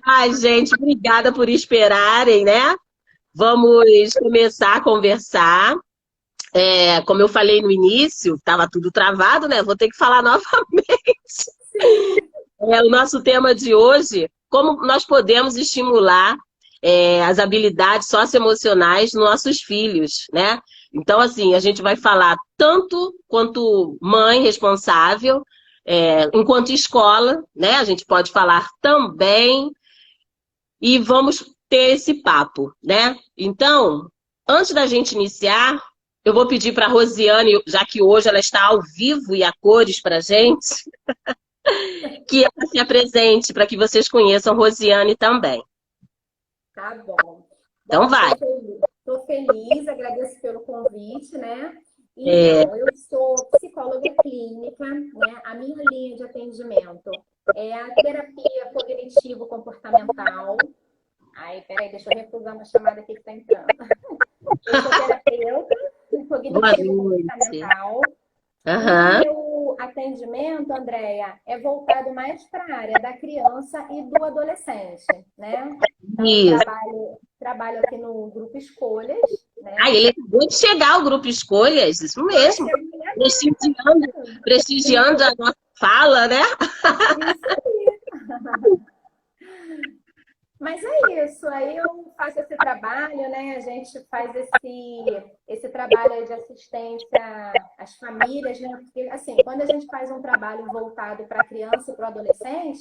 Ai, gente, obrigada por esperarem, né? Vamos começar a conversar. Como eu falei no início, estava tudo travado, né? Vou ter que falar novamente. O nosso tema de hoje, como nós podemos estimular as habilidades socioemocionais nos nossos filhos, né? Então, assim, a gente vai falar tanto quanto mãe responsável, enquanto escola, né? A gente pode falar também e vamos ter esse papo, né? Então, antes da gente iniciar, eu vou pedir para a Rosiane, já que hoje ela está ao vivo e a cores para a gente, que ela se apresente para que vocês conheçam Rosiane também. Tá bom. Então vai. Estou feliz, agradeço pelo convite, né? Então, eu sou psicóloga clínica, né? A minha linha de atendimento é a terapia cognitivo-comportamental. Ai, peraí, deixa eu refusar uma chamada aqui que está entrando. Eu sou terapeuta cognitivo-comportamental. Uhum. O meu atendimento, Andréia, é voltado mais para a área da criança e do adolescente, né? Então, eu trabalho aqui no Grupo Escolhas, né? Ele acabou de chegar ao Grupo Escolhas, isso mesmo. Prestigiando a nossa fala, né? Isso aí. Mas é isso, aí eu faço esse trabalho, né? A gente faz esse trabalho de assistência às famílias, né? Porque, assim, quando a gente faz um trabalho voltado para a criança e para o adolescente,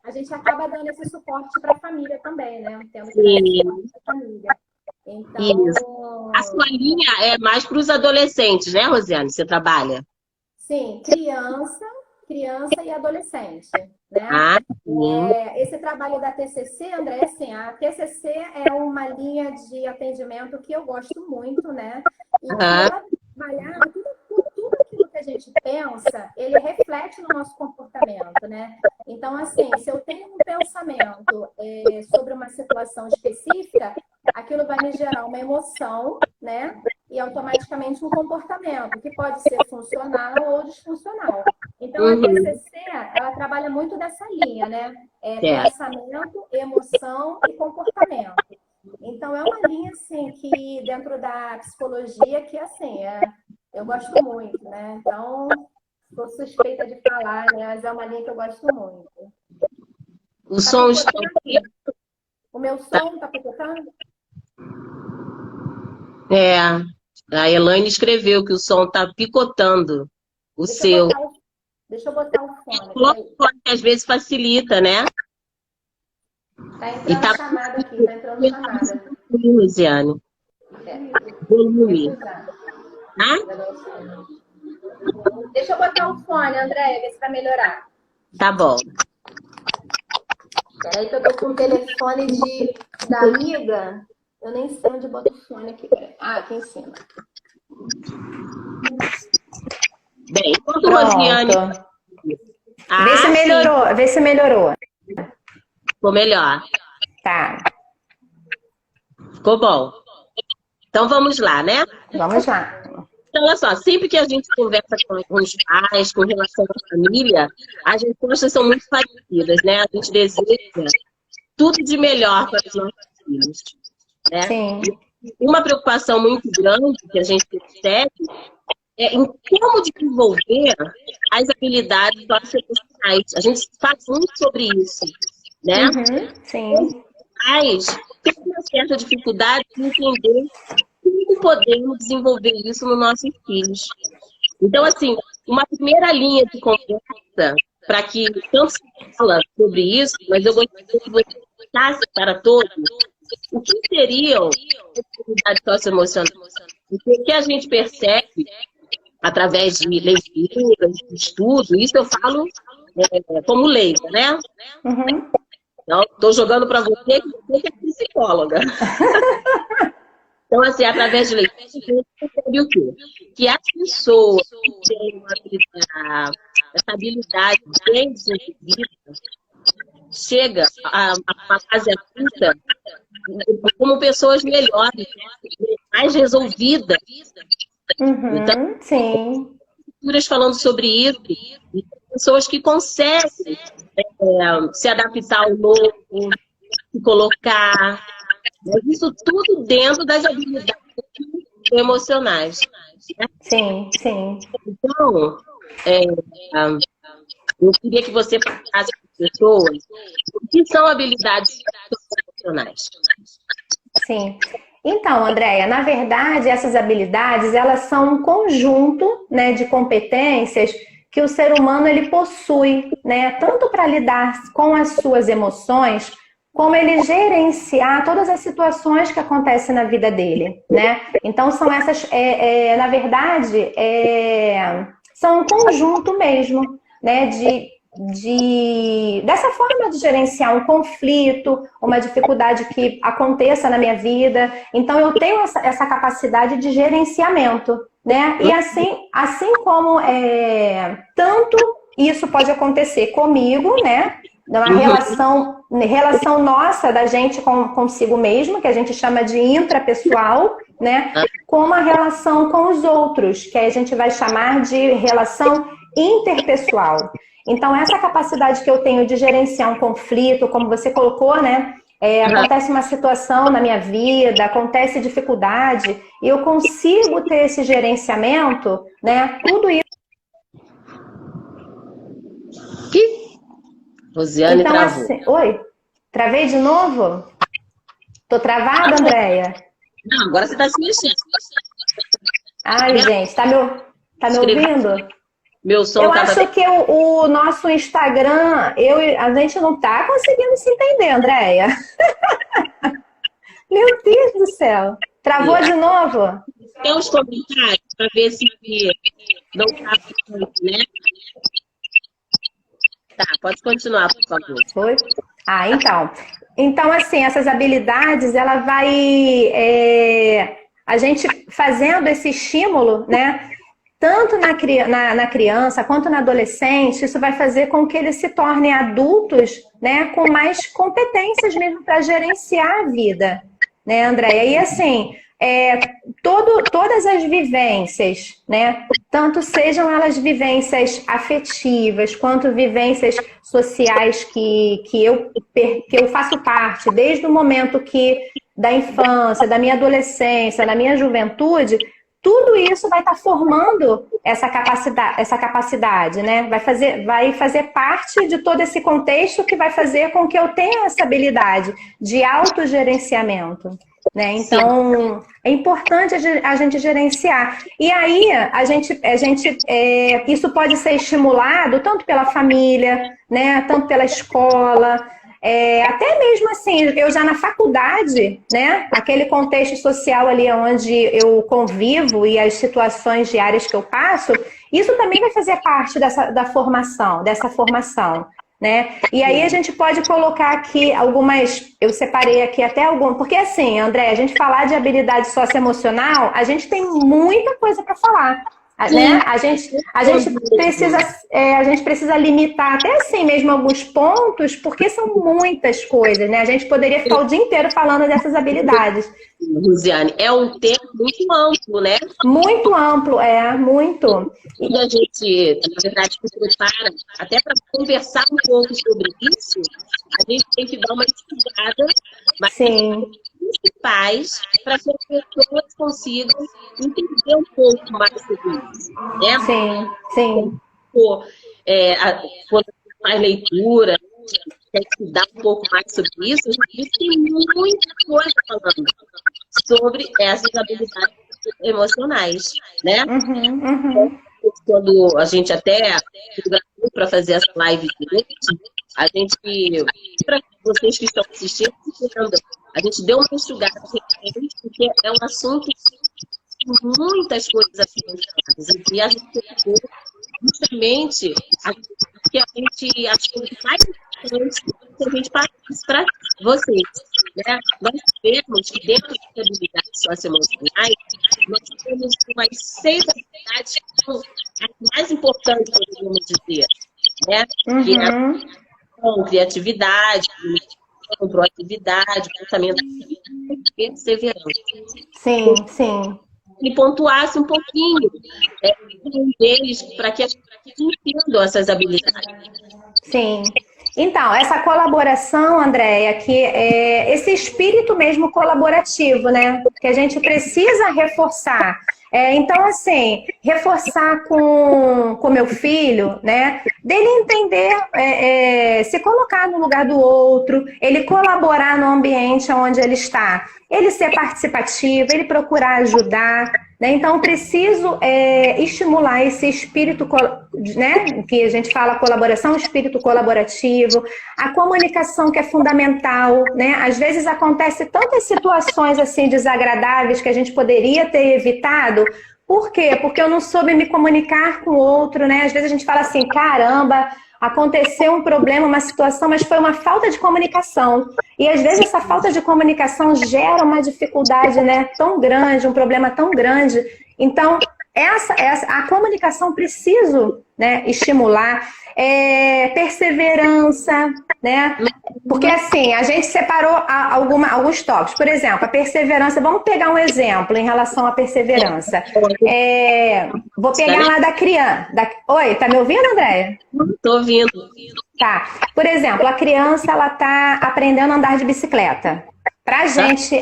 a gente acaba dando esse suporte para a família também, né? Tendo que dar esse suporte para a família. Então, isso. A sua linha é mais para os adolescentes, né, Rosiane? Você trabalha? Sim, criança e adolescente, né? Esse trabalho da TCC, André, assim, a TCC é uma linha de atendimento que eu gosto muito, né? E que ela trabalhar tudo aquilo que a gente pensa, ele reflete no nosso comportamento, né? Então, assim, se eu tenho um pensamento sobre uma situação específica, aquilo vai me gerar uma emoção, né? E automaticamente um comportamento, que pode ser funcional ou disfuncional. Então, a TCC, ela trabalha muito dessa linha, né? Pensamento, emoção e comportamento. Então, é uma linha, assim, que dentro da psicologia, que, assim, eu gosto muito, né? Então, sou suspeita de falar, né? Mas é uma linha que eu gosto muito. O som está... O meu som está picotando? A Elaine escreveu que o som está picotando. Deixa eu botar o fone. Coloca o fone que às vezes facilita, né? Tá entrando chamada aqui, tá entrando chamada. Luciane. Volume. Deixa eu botar o fone, Andréia, ver se vai melhorar. Tá bom. Peraí que eu tô com o telefone da amiga. Eu nem sei onde boto o fone aqui. Aqui em cima. Bem, enquanto Rosiane... Vê se melhorou. Ficou melhor. Tá. Ficou bom. Então vamos lá, né? Vamos lá. Então, olha só, sempre que a gente conversa com os pais, com relação à família, as respostas são muito parecidas, né? A gente deseja tudo de melhor para os nossos filhos, né? Sim. Uma preocupação muito grande que a gente percebe é em como desenvolver as habilidades socioemocionais. A gente fala muito sobre isso, né? Sim. Mas tem uma certa dificuldade de entender como podemos desenvolver isso nos nossos filhos. Então, assim, uma primeira linha de conversa para que tanto se fala sobre isso, mas eu gostaria que você explicasse para todos o que seriam as habilidades socioemocionais. Porque o que a gente percebe através de leituras, de estudo, isso eu falo como leiga, né? Então, estou jogando para você que é psicóloga. Então, assim, através de leitura, a gente percebe o quê? Que as pessoas que têm essa habilidade bem desenvolvida chega a uma fase adulta como pessoas melhores, mais resolvidas. Então, sim. Leituras falando sobre isso, pessoas que conseguem se adaptar ao novo, se colocar, mas isso tudo dentro das habilidades emocionais. Né? Sim, sim. Então, eu queria que você passasse para as pessoas o que são habilidades emocionais. Sim. Então, Andréia, na verdade, essas habilidades, elas são um conjunto, né, de competências que o ser humano ele possui, né, tanto para lidar com as suas emoções, como ele gerenciar todas as situações que acontecem na vida dele, né? Então, são essas, na verdade, são um conjunto mesmo, né, dessa forma de gerenciar um conflito, uma dificuldade que aconteça na minha vida. Então, eu tenho essa capacidade de gerenciamento, né? E assim como tanto isso pode acontecer comigo, né? Uma relação nossa da gente consigo mesmo, que a gente chama de intrapessoal, né? Como a relação com os outros, que a gente vai chamar de relação interpessoal. Então, essa capacidade que eu tenho de gerenciar um conflito, como você colocou, né? Acontece uma situação na minha vida, acontece dificuldade, e eu consigo ter esse gerenciamento, né? Tudo isso. Rosiane então, travou. Assim, oi? Travei de novo? Tô travada, Andréia? Não, agora você está se mexendo. Ai, gente, tá me ouvindo? Meu som eu acho que o nosso Instagram, a gente não tá conseguindo se entender, Andréia. Meu Deus do céu. Travou de novo? Tem os comentários para ver se não tá muito, né? Tá, pode continuar, por favor. Foi? Então, assim, essas habilidades, ela vai... a gente fazendo esse estímulo, né? Tanto na criança quanto na adolescente, isso vai fazer com que eles se tornem adultos, né, com mais competências mesmo para gerenciar a vida, né, Andréia? E assim, todas as vivências, né, tanto sejam elas vivências afetivas, quanto vivências sociais que eu faço parte, desde o momento da infância, da minha adolescência, da minha juventude, tudo isso vai estar formando essa capacidade, né? Vai fazer parte de todo esse contexto que vai fazer com que eu tenha essa habilidade de autogerenciamento, né? Então, é importante a gente gerenciar. E aí, isso pode ser estimulado tanto pela família, né? Tanto pela escola, até mesmo assim, eu já na faculdade, né, aquele contexto social ali onde eu convivo e as situações diárias que eu passo, isso também vai fazer parte dessa formação, né? E aí a gente pode colocar aqui eu separei aqui até algumas, porque assim, André, a gente falar de habilidade socioemocional, a gente tem muita coisa para falar. Né? A gente precisa limitar até assim mesmo alguns pontos, porque são muitas coisas, né? A gente poderia ficar o dia inteiro falando dessas habilidades. Rosiane, é um tema muito amplo, né? Muito amplo, muito. E a gente, na verdade, se prepara até para conversar um pouco sobre isso, a gente tem que dar uma estudada, mas sim, principais para que as pessoas consigam entender um pouco mais sobre isso. Né? Sim. Quando faz leitura, quer estudar um pouco mais sobre isso, tem muita coisa falando sobre essas habilidades emocionais, né? Uhum. Quando a gente até para fazer essa live de hoje, a gente, para vocês que estão assistindo, a gente deu uma enxugada porque é um assunto com muitas coisas a serem faladas. E a gente justamente que a gente achou mais importante que a gente passasse para vocês. Né? Nós sabemos que dentro das habilidades socioemocionais, nós temos umas 6 habilidades que são as mais importantes, podemos dizer. Né? Que é a criatividade, proatividade, pensamento e perseverança. Sim. ele pontuasse um pouquinho deles para que as pessoas entendam essas habilidades. Sim. Então, essa colaboração, Andréia, que é esse espírito mesmo colaborativo, né? Que a gente precisa reforçar. Então, assim, reforçar com meu filho, né? Dele entender, se colocar no lugar do outro, ele colaborar no ambiente onde ele está, ele ser participativo, ele procurar ajudar, né? Então, preciso estimular esse espírito, né? Que a gente fala colaboração, espírito colaborativo, a comunicação que é fundamental, né? Às vezes acontece tantas situações assim desagradáveis que a gente poderia ter evitado. Por quê? Porque eu não soube me comunicar com o outro, né? Às vezes a gente fala assim, caramba, aconteceu um problema, uma situação, mas foi uma falta de comunicação. E às vezes essa falta de comunicação gera uma dificuldade, né, tão grande, um problema tão grande. Então, a comunicação preciso, né, estimular, perseverança, né? Porque assim, a gente separou alguns tópicos. Por exemplo, a perseverança, vamos pegar um exemplo em relação à perseverança. Vou pegar lá da criança. Oi, tá me ouvindo, Andréia? Estou ouvindo. Tá. Por exemplo, a criança ela tá aprendendo a andar de bicicleta. Para a gente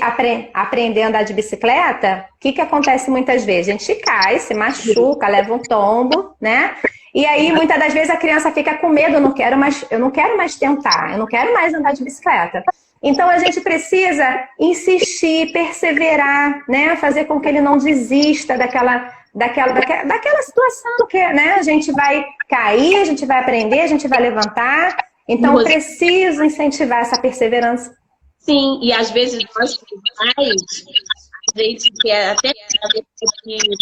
aprender a andar de bicicleta, o que acontece muitas vezes? A gente cai, se machuca, leva um tombo, né? E aí, muitas das vezes, a criança fica com medo, eu não quero mais tentar, eu não quero mais andar de bicicleta. Então, a gente precisa insistir, perseverar, né? Fazer com que ele não desista daquela situação que, né? A gente vai cair, a gente vai aprender, a gente vai levantar. Então, preciso incentivar essa perseverança. Sim, e às vezes nós pais, a gente quer até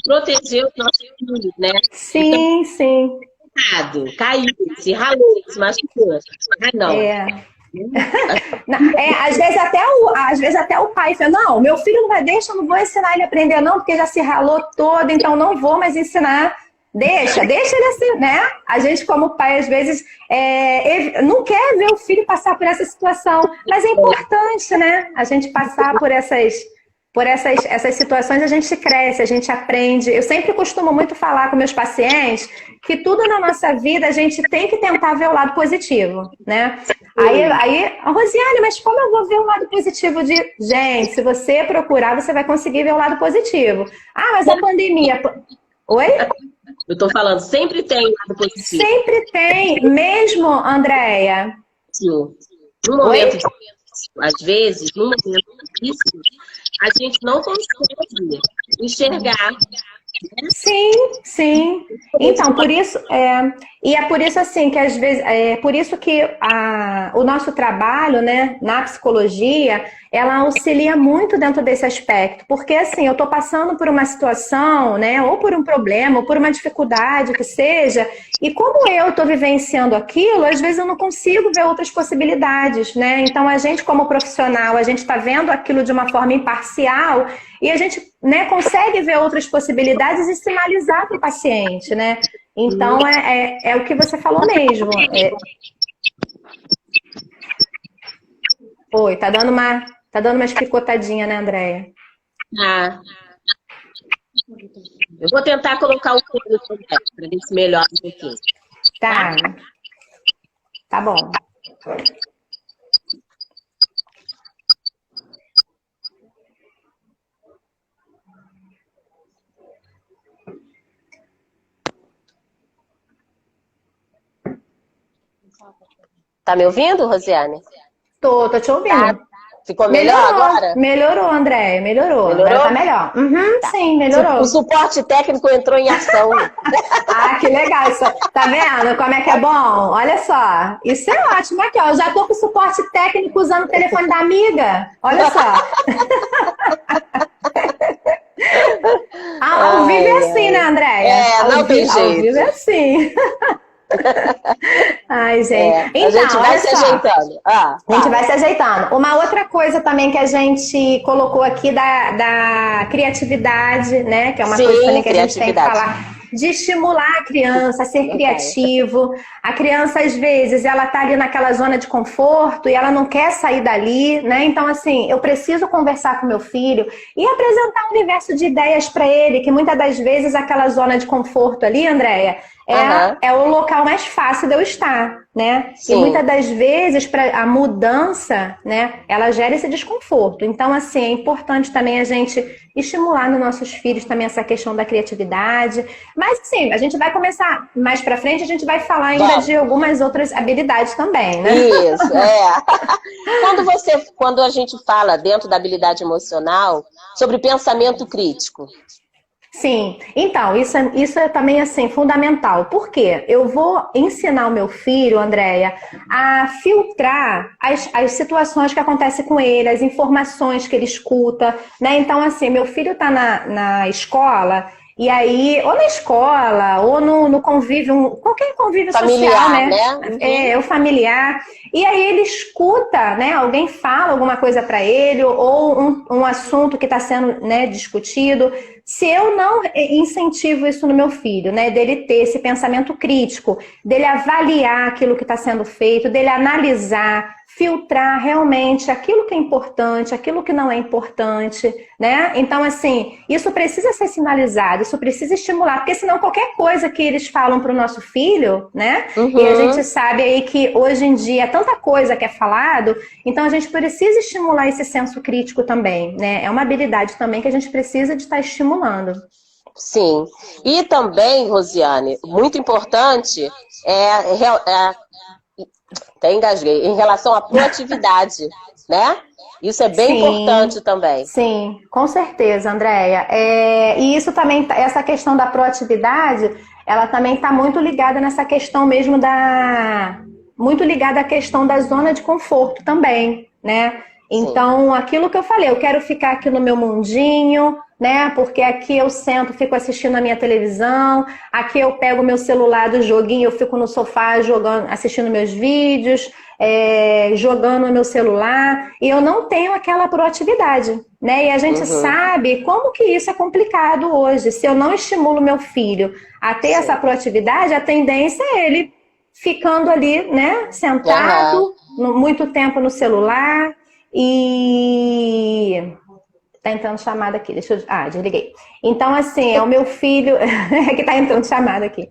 proteger os nossos filhos, né? Sim, sim. Caiu, se ralou, se machucou. Ah, não. Às vezes até o pai fala, não, meu filho não vai deixar, eu não vou ensinar ele a aprender não, porque já se ralou todo, então não vou mais ensinar. Deixa ele assim, né? A gente como pai, às vezes, não quer ver o filho passar por essa situação, mas é importante, né? A gente passar por essas situações, a gente cresce, a gente aprende. Eu sempre costumo muito falar com meus pacientes que tudo na nossa vida a gente tem que tentar ver o lado positivo, né? Aí, Rosiane, mas como eu vou ver o lado positivo de... Gente, se você procurar, você vai conseguir ver o lado positivo. Ah, mas a pandemia... Oi? Eu estou falando, sempre tem lado positivo. Sempre tem, mesmo, Andréia. Sim. No momento, às vezes, no momento difícil, a gente não consegue enxergar. Sim, sim. Então, por isso, e é por isso assim que às vezes, por isso que o nosso trabalho, né, na psicologia, ela auxilia muito dentro desse aspecto, porque assim, eu estou passando por uma situação, né, ou por um problema, ou por uma dificuldade que seja, e como eu estou vivenciando aquilo, às vezes eu não consigo ver outras possibilidades, né? Então a gente como profissional, a gente está vendo aquilo de uma forma imparcial e a gente, né, consegue ver outras possibilidades e sinalizar para o paciente, né? Então é o que você falou mesmo. Oi, tá dando uma espicotadinha, né, Andréia? Ah. Eu vou tentar colocar o fundo também, para ver se melhora um pouquinho. Tá. Tá bom. Tá me ouvindo, Rosiane? Tô te ouvindo. Ficou melhor agora? Melhorou, Andréia, melhorou. Agora tá melhor. Tá. Sim, melhorou. O suporte técnico entrou em ação. Ah, que legal isso. Tá vendo como é que é bom? Olha só. Isso é ótimo. Aqui, ó. Eu já tô com suporte técnico usando o telefone da amiga. Olha só. Ao vivo é assim, né, Andréia? Não tem jeito. Ao vivo é assim. Ai, gente. Então, a gente vai se ajeitando. A gente vai se ajeitando. Uma outra coisa também que a gente colocou aqui da criatividade, né? Que é uma coisa também que a gente tem que falar. de estimular a criança a ser criativo. A criança, às vezes, ela tá ali naquela zona de conforto e ela não quer sair dali, né? Então, assim, eu preciso conversar com meu filho e apresentar um universo de ideias para ele, que muitas das vezes aquela zona de conforto ali, Andréia, é o local mais fácil de eu estar, né? Sim. E muitas das vezes a mudança, né, ela gera esse desconforto. Então, assim, é importante também a gente estimular nos nossos filhos também essa questão da criatividade. Mas, assim, a gente vai começar mais pra frente, a gente vai falar ainda de algumas outras habilidades também, né? Isso, Quando a gente fala dentro da habilidade emocional sobre pensamento crítico. Sim, então, isso é também, assim, fundamental. Por quê? Eu vou ensinar o meu filho, Andréia, a filtrar as situações que acontecem com ele, as informações que ele escuta, né? Então, assim, meu filho está na escola, e aí, ou na escola, ou no convívio, qualquer convívio familiar, social, né? O familiar. E aí ele escuta, né? Alguém fala alguma coisa para ele, ou um assunto que está sendo, né, discutido. Se eu não incentivo isso no meu filho, né, dele ter esse pensamento crítico, dele avaliar aquilo que está sendo feito, dele analisar, filtrar realmente aquilo que é importante, aquilo que não é importante, né? Então, assim, isso precisa ser sinalizado, isso precisa estimular, porque senão qualquer coisa que eles falam para o nosso filho, né? E a gente sabe aí que hoje em dia é tanta coisa que é falado, então a gente precisa estimular esse senso crítico também, né? É uma habilidade também que a gente precisa de estar estimulando. Sim. E também, Rosiane, muito importante até engasguei, em relação à proatividade, né? Isso é bem importante também. Sim, com certeza, Andréia. E isso também, essa questão da proatividade, ela também está muito ligada nessa questão mesmo muito ligada à questão da zona de conforto também, né? Então, aquilo que eu falei, eu quero ficar aqui no meu mundinho, né? Porque aqui eu sento, fico assistindo a minha televisão, aqui eu pego o meu celular do joguinho, eu fico no sofá jogando, assistindo meus vídeos, jogando no meu celular, e eu não tenho aquela proatividade, né? E a gente sabe como que isso é complicado hoje. Se eu não estimulo meu filho a ter essa proatividade, a tendência é ele ficando ali, né? Sentado, muito tempo no celular. E tá entrando chamada aqui, desliguei. Então, assim, é o meu filho que tá entrando chamada aqui.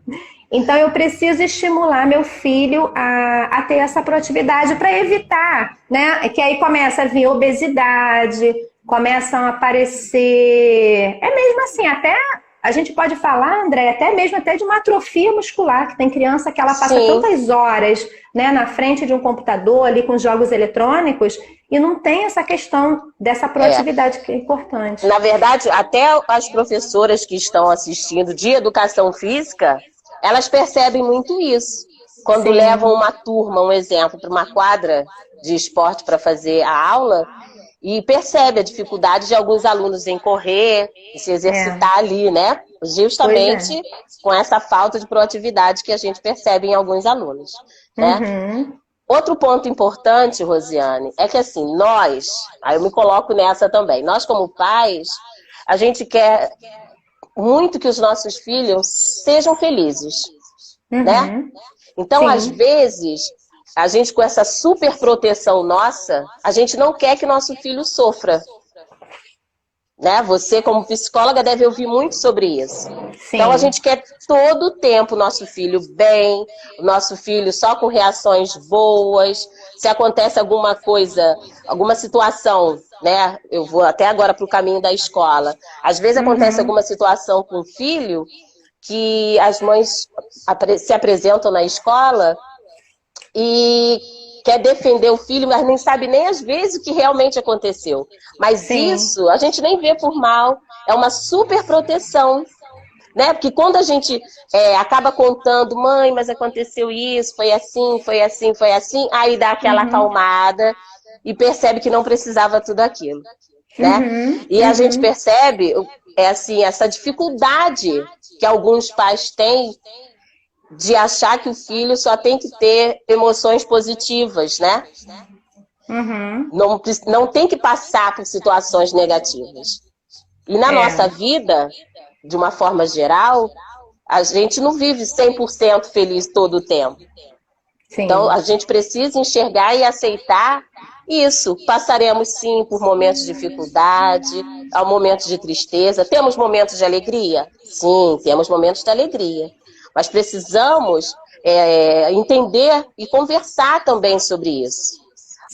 Então, eu preciso estimular meu filho a ter essa proatividade para evitar, né? Que aí começa a vir obesidade, começam a aparecer... É mesmo assim, até... A gente pode falar, André, até mesmo de uma atrofia muscular, que tem criança que ela passa tantas horas, né, na frente de um computador, ali com jogos eletrônicos, e não tem essa questão dessa proatividade que é importante. Na verdade, até as professoras que estão assistindo de educação física, elas percebem muito isso. Quando levam uma turma, um exemplo, para uma quadra de esporte para fazer a aula, e percebe a dificuldade de alguns alunos em correr e se exercitar ali, né? Justamente com essa falta de proatividade que a gente percebe em alguns alunos, né? Outro ponto importante, Rosiane, é que assim, aí eu me coloco nessa também, nós como pais, a gente quer muito que os nossos filhos sejam felizes, né? Então, às vezes... A gente, com essa super proteção nossa, a gente não quer que nosso filho sofra. Né? Você, como psicóloga, deve ouvir muito sobre isso. Então, a gente quer todo o tempo o nosso filho bem, o nosso filho só com reações boas. Se acontece alguma coisa, alguma situação, né? Eu vou até agora para o caminho da escola. Às vezes acontece alguma situação com o filho que as mães se apresentam na escola e quer defender o filho, mas nem sabe nem às vezes o que realmente aconteceu. Mas isso a gente nem vê por mal, é uma super proteção, né? Porque quando a gente acaba contando, mãe, mas aconteceu isso, foi assim, foi assim, foi assim, aí dá aquela acalmada e percebe que não precisava tudo aquilo, né? E a gente percebe assim, essa dificuldade que alguns pais têm de achar que o filho só tem que ter emoções positivas, né? Não tem que passar por situações negativas. E na nossa vida, de uma forma geral, A gente não vive 100% feliz todo o tempo. Sim. Então, a gente precisa enxergar e aceitar isso. Passaremos, sim, por momentos de dificuldade, há momentos de tristeza. Temos momentos de alegria? Sim, temos momentos de alegria. Mas precisamos entender e conversar também sobre isso.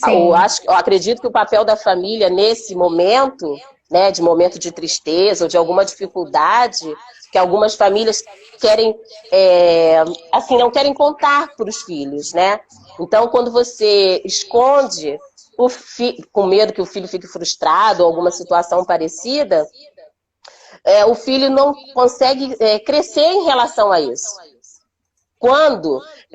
Eu acredito que o papel da família nesse momento, né, de momento de tristeza ou de alguma dificuldade, que algumas famílias querem, assim, não querem contar para os filhos, né? Então, quando você esconde com medo que o filho fique frustrado ou alguma situação parecida, o filho não consegue crescer em relação a isso.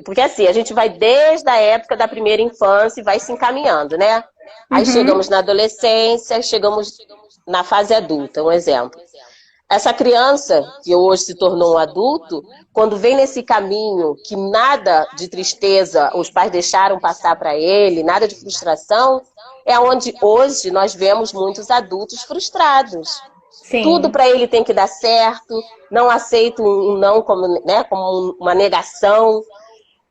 Porque assim, a gente vai desde a época da primeira infância e vai se encaminhando, né? Aí chegamos na adolescência, chegamos na fase adulta, um exemplo. Essa criança, que hoje se tornou um adulto, quando vem nesse caminho que nada de tristeza os pais deixaram passar para ele, nada de frustração, é onde hoje nós vemos muitos adultos frustrados. Sim. Tudo para ele tem que dar certo, não aceita um não como, né, como uma negação.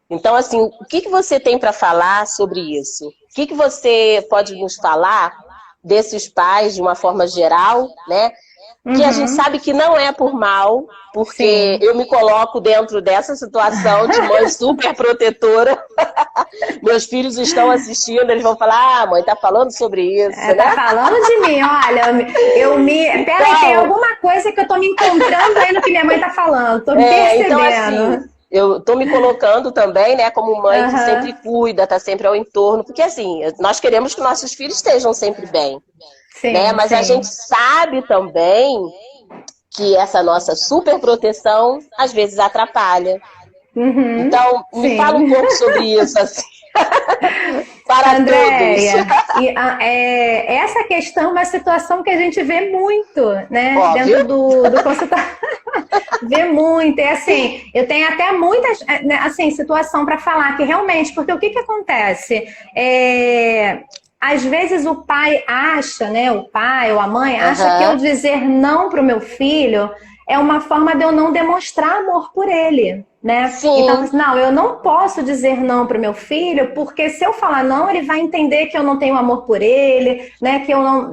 Então, assim, o que você tem para falar sobre isso? O que você pode nos falar desses pais de uma forma geral, né? Que a gente sabe que não é por mal, porque eu me coloco dentro dessa situação de mãe super protetora. Meus filhos estão assistindo, eles vão falar, mãe, tá falando sobre isso, né? Tá falando de mim, olha, peraí, tem alguma coisa que eu tô me encontrando aí no que minha mãe tá falando, tô me percebendo. Então, assim, eu tô me colocando também, né, como mãe que sempre cuida, tá sempre ao entorno, porque assim, nós queremos que nossos filhos estejam sempre bem. Sim, né? Mas a gente sabe também que essa nossa super proteção às vezes atrapalha. Então, me fala um pouco sobre isso, assim. Para Andréia, todos. Essa questão é uma situação que a gente vê muito, né? Óbvio. Dentro do consultório. Vê muito. É assim, eu tenho até muitas assim, situação para falar que realmente, porque o que acontece? Às vezes o pai acha, né, o pai ou a mãe acha que eu dizer não para o meu filho é uma forma de eu não demonstrar amor por ele, né? Sim. Então, não, eu não posso dizer não para o meu filho, porque se eu falar não, ele vai entender que eu não tenho amor por ele, né? Que eu não...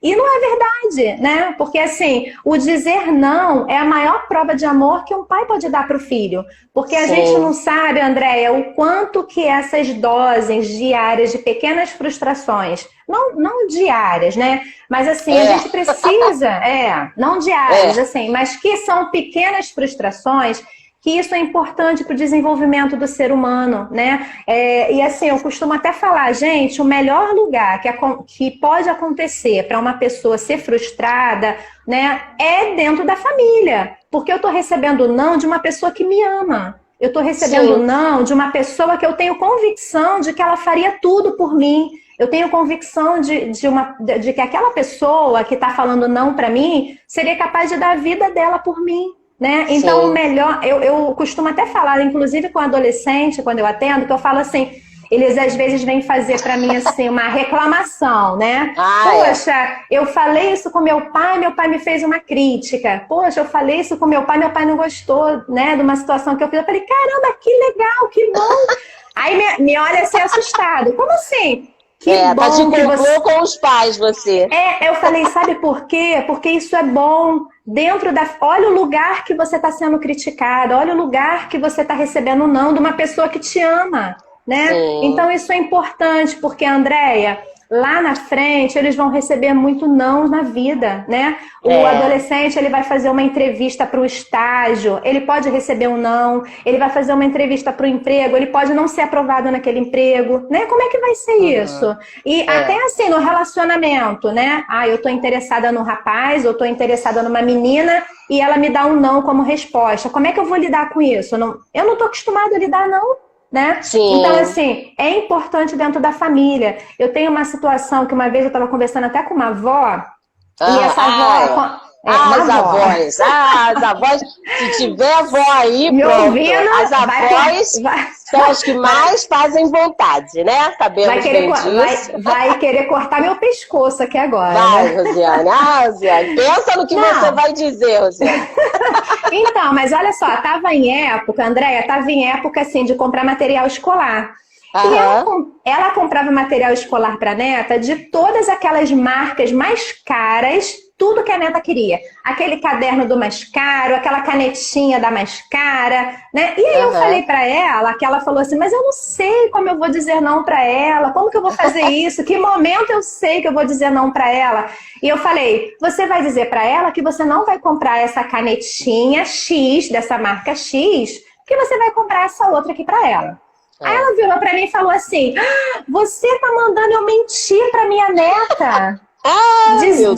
E não é verdade, né? Porque assim, o dizer não é a maior prova de amor que um pai pode dar para o filho. Porque a gente não sabe, Andréia, o quanto que essas doses diárias de pequenas frustrações, não diárias, né? Mas assim, a gente precisa, não diárias, assim, mas que são pequenas frustrações, que isso é importante para o desenvolvimento do ser humano, né? E assim, eu costumo até falar, gente, o melhor lugar que pode acontecer para uma pessoa ser frustrada, né, é dentro da família. Porque eu estou recebendo não de uma pessoa que me ama. Eu estou recebendo não de uma pessoa que eu tenho convicção de que ela faria tudo por mim. Eu tenho convicção de que aquela pessoa que está falando não para mim seria capaz de dar a vida dela por mim. Né? Então, o melhor, eu costumo até falar, inclusive com adolescente, quando eu atendo, que eu falo assim, eles às vezes vêm fazer pra mim assim, uma reclamação, né? Poxa, eu falei isso com meu pai me fez uma crítica. Poxa, eu falei isso com meu pai não gostou, né, de uma situação que eu fiz. Eu falei, caramba, que legal, que bom. Aí me olha assim assustado. Como assim? Que bom tá de complô com os pais, você. Eu falei, sabe por quê? Porque isso é bom. Olha o lugar que você está sendo criticada, olha o lugar que você está recebendo não de uma pessoa que te ama, né? Então isso é importante, porque, Andréia, lá na frente eles vão receber muito não na vida, né? O adolescente, ele vai fazer uma entrevista para o estágio, ele pode receber um não, ele vai fazer uma entrevista para o emprego, ele pode não ser aprovado naquele emprego, né? Como é que vai ser isso? E até assim, no relacionamento, né? Eu tô interessada no rapaz, eu tô interessada numa menina e ela me dá um não como resposta. Como é que eu vou lidar com isso? Eu não tô acostumada a lidar não. Né? Então, assim, é importante dentro da família. Eu tenho uma situação que uma vez eu estava conversando até com uma avó, e essa avó, As avós. As avós. Se tiver avó aí, me pronto. ouvindo, As avós são as que mais fazem vontade, né? Cabelos vai querer cortar meu pescoço aqui agora. Vai, né? Rosiane. Rosiane. Pensa no que você vai dizer, Rosiane. Então, mas olha só, tava em época, Andréia, tava em época assim de comprar material escolar. E ela comprava material escolar para a neta de todas aquelas marcas mais caras, tudo que a neta queria. Aquele caderno do mais caro, aquela canetinha da mais cara, né? E aí eu falei para ela, que ela falou assim, mas eu não sei como eu vou dizer não para ela, como que eu vou fazer isso, que momento eu sei que eu vou dizer não para ela. E eu falei, você vai dizer para ela que você não vai comprar essa canetinha X, dessa marca X, que você vai comprar essa outra aqui para ela. Aí ela virou pra mim e falou assim, você tá mandando eu mentir pra minha neta? Dizendo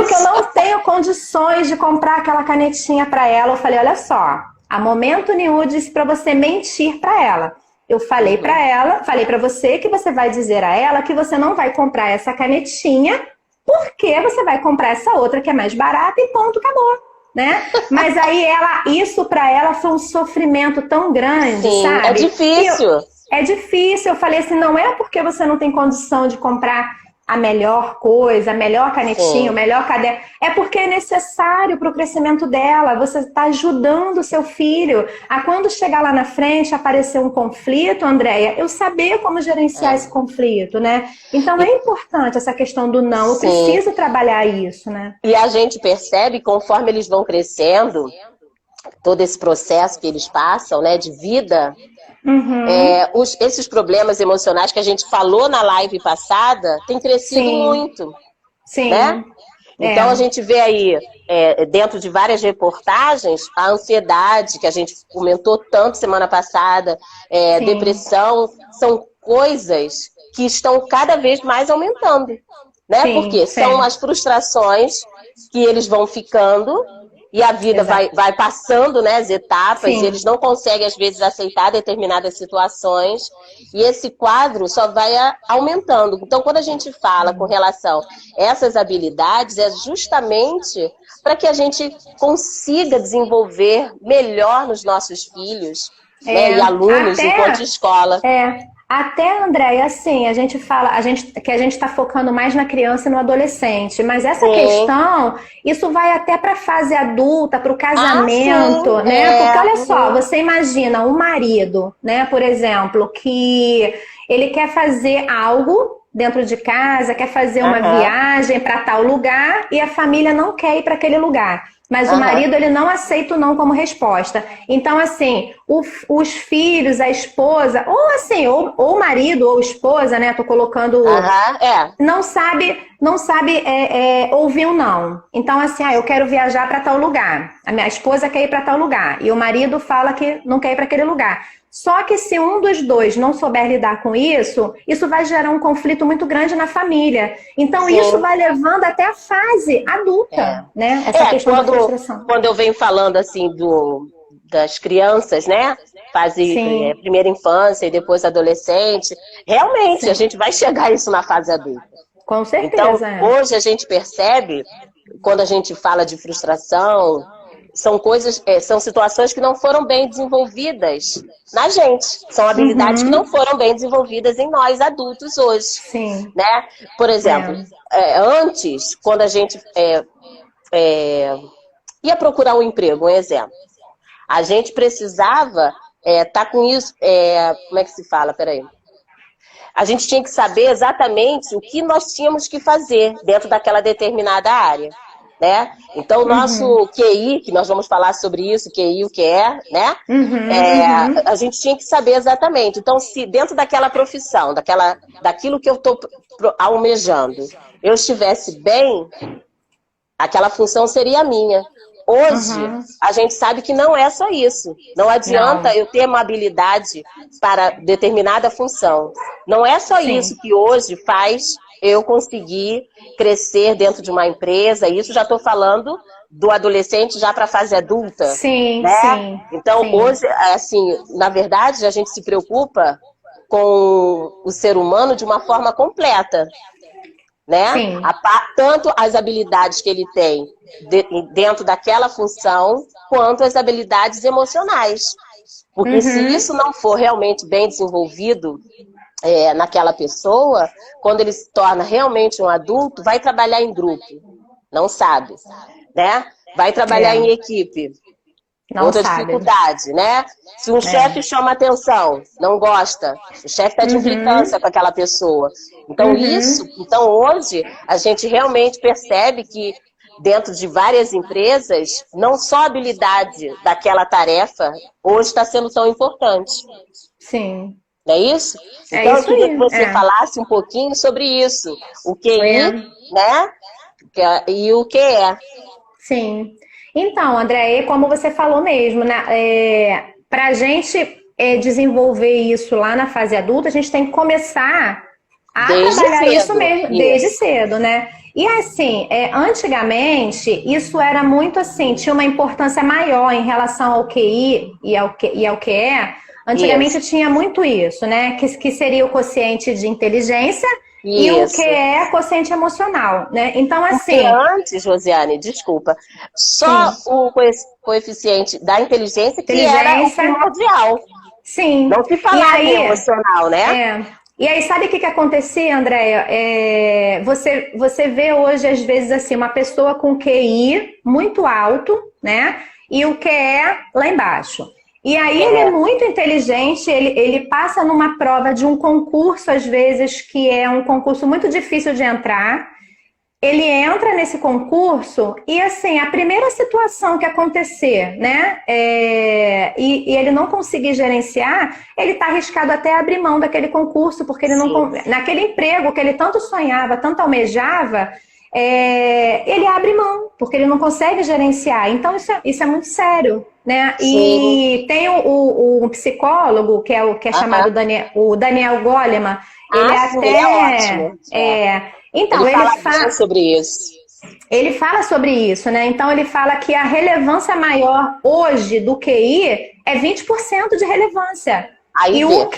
que eu não tenho condições de comprar aquela canetinha pra ela. Eu falei, olha só, a momento nenhum eu disse pra você mentir pra ela. Eu falei pra ela, falei pra você que você vai dizer a ela que você não vai comprar essa canetinha porque você vai comprar essa outra que é mais barata e ponto, acabou. Né? Mas aí isso para ela foi um sofrimento tão grande, sabe? É difícil. É difícil. Eu falei assim, não é porque você não tem condição de comprar a melhor coisa, a melhor canetinha, o melhor caderno. É porque é necessário para o crescimento dela. Você está ajudando o seu filho a quando chegar lá na frente, aparecer um conflito, Andréia, eu saber como gerenciar esse conflito, né? Então é importante essa questão do não. Eu preciso trabalhar isso, né? E a gente percebe, conforme eles vão crescendo, todo esse processo que eles passam, né, de vida, esses problemas emocionais que a gente falou na live passada têm crescido muito. Sim. Né? Então a gente vê aí, dentro de várias reportagens, a ansiedade, que a gente comentou tanto semana passada, depressão, são coisas que estão cada vez mais aumentando. Né? Porque são as frustrações que eles vão ficando e a vida vai passando, né, as etapas, e eles não conseguem, às vezes, aceitar determinadas situações, e esse quadro só vai aumentando. Então, quando a gente fala com relação a essas habilidades, é justamente para que a gente consiga desenvolver melhor nos nossos filhos, né, e alunos, enquanto escola. Até, Andréia, assim, a gente fala que a gente está focando mais na criança e no adolescente, mas essa questão, isso vai até para a fase adulta, para o casamento, né? Porque olha só, você imagina um marido, né, por exemplo, que ele quer fazer algo dentro de casa, quer fazer uma viagem para tal lugar e a família não quer ir para aquele lugar. Mas o marido, ele não aceita o não como resposta. Então, assim, os filhos, a esposa, ou assim, ou o marido ou a esposa, né? Tô colocando... Não sabe ouvir um não. Então, assim, eu quero viajar para tal lugar. A minha esposa quer ir para tal lugar. E o marido fala que não quer ir para aquele lugar. Só que se um dos dois não souber lidar com isso, isso vai gerar um conflito muito grande na família. Então, isso vai levando até a fase adulta, né? Essa questão da frustração. Quando eu venho falando, assim, das crianças, né? Fase primeira infância e depois adolescente, realmente, a gente vai chegar a isso na fase adulta. Com certeza. Então, hoje a gente percebe, quando a gente fala de frustração... São coisas, são situações que não foram bem desenvolvidas na gente. São habilidades que não foram bem desenvolvidas em nós, adultos, hoje. Né? Por exemplo, antes, quando a gente ia procurar um emprego, um exemplo, a gente precisava estar com isso... como é que se fala? Peraí. A gente tinha que saber exatamente o que nós tínhamos que fazer dentro daquela determinada área. Né? Então, o nosso QI, que nós vamos falar sobre isso, QI, o que é, né? A gente tinha que saber exatamente. Então, se dentro daquela profissão, daquilo que eu estou almejando, eu estivesse bem, aquela função seria minha. Hoje, a gente sabe que não é só isso. Não adianta eu ter uma habilidade para determinada função. Não é só isso que hoje faz eu conseguir crescer dentro de uma empresa. Isso já estou falando do adolescente já para a fase adulta. Né? Então, hoje, assim, na verdade, a gente se preocupa com o ser humano de uma forma completa. né? Sim. Tanto as habilidades que ele tem dentro daquela função, quanto as habilidades emocionais. Porque se isso não for realmente bem desenvolvido naquela pessoa, quando ele se torna realmente um adulto, vai trabalhar em grupo, não sabe, né? Vai trabalhar em equipe. Não Outra sabe. dificuldade, né? Se um chefe chama atenção, não gosta, o chefe está de implicância com aquela pessoa. Então então hoje a gente realmente percebe que dentro de várias empresas, não só a habilidade daquela tarefa hoje está sendo tão importante. Sim. Não é isso? É então isso eu queria aí. que você falasse um pouquinho sobre isso. O QI, né? E o QE. Sim. Então, André, como você falou mesmo, né? Para a gente desenvolver isso lá na fase adulta, a gente tem que começar a trabalhar isso mesmo, desde cedo, né? E assim, antigamente, isso era muito assim, tinha uma importância maior em relação ao QI e ao QE. Antigamente tinha muito isso, né? Que seria o quociente de inteligência e o que é quociente emocional, né? Então, assim... Porque antes, Josiane, desculpa, só o coeficiente da inteligência que era o primordial. Sim. Não se falava em emocional, né? E aí, sabe o que acontecia, Andréia? Você vê hoje, às vezes, assim, uma pessoa com QI muito alto, né? E o QE lá embaixo. E aí ele é muito inteligente, ele passa numa prova de um concurso, às vezes, que é um concurso muito difícil de entrar. Ele entra nesse concurso e, assim, a primeira situação que acontecer, né, e ele não conseguir gerenciar, ele está arriscado até abrir mão daquele concurso, porque ele não, naquele emprego que ele tanto sonhava, tanto almejava, ele abre mão, porque ele não consegue gerenciar. Então, isso é muito sério, né? E tem um psicólogo, que é chamado o Daniel Goleman, ele é ótimo. Então, ele fala sobre isso. Ele fala sobre isso, né? Então, ele fala que a relevância maior hoje do QI é 20% de relevância. E o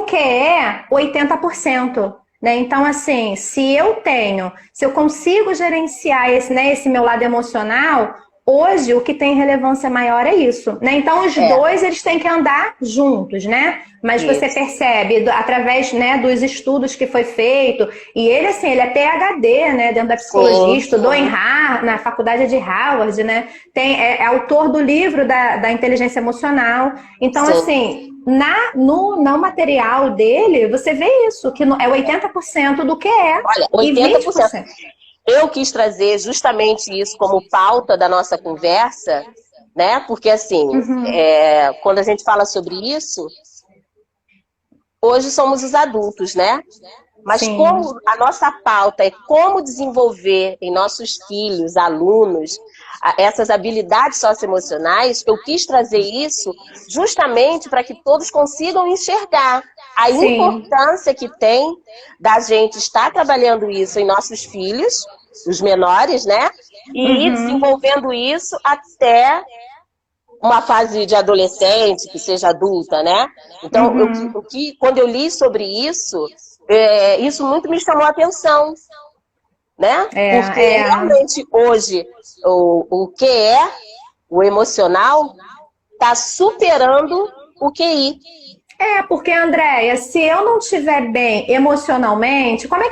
QE é 80%. Né? Então, assim, se eu consigo gerenciar esse meu lado emocional, hoje o que tem relevância maior é isso, né? Então, os dois, eles têm que andar juntos, né? Mas você percebe, através, né, dos estudos que foi feito, e ele, assim, ele é PhD, né, dentro da psicologia, estudou na faculdade de Harvard, né? É autor do livro da inteligência emocional. Então, assim, no material dele, você vê isso, que é 80% do que é. Olha, 80%. Eu quis trazer justamente isso como pauta da nossa conversa, né? Porque, assim, quando a gente fala sobre isso, hoje somos os adultos, né? Mas como a nossa pauta é como desenvolver em nossos filhos, alunos, essas habilidades socioemocionais, eu quis trazer isso justamente para que todos consigam enxergar a importância que tem da gente estar trabalhando isso em nossos filhos, os menores, né? E ir desenvolvendo isso até uma fase de adolescente, que seja adulta, né? Então, quando eu li sobre isso, isso muito me chamou a atenção, né? Porque realmente hoje o que é o emocional está superando o QI. Porque, Andréia, se eu não estiver bem emocionalmente, como é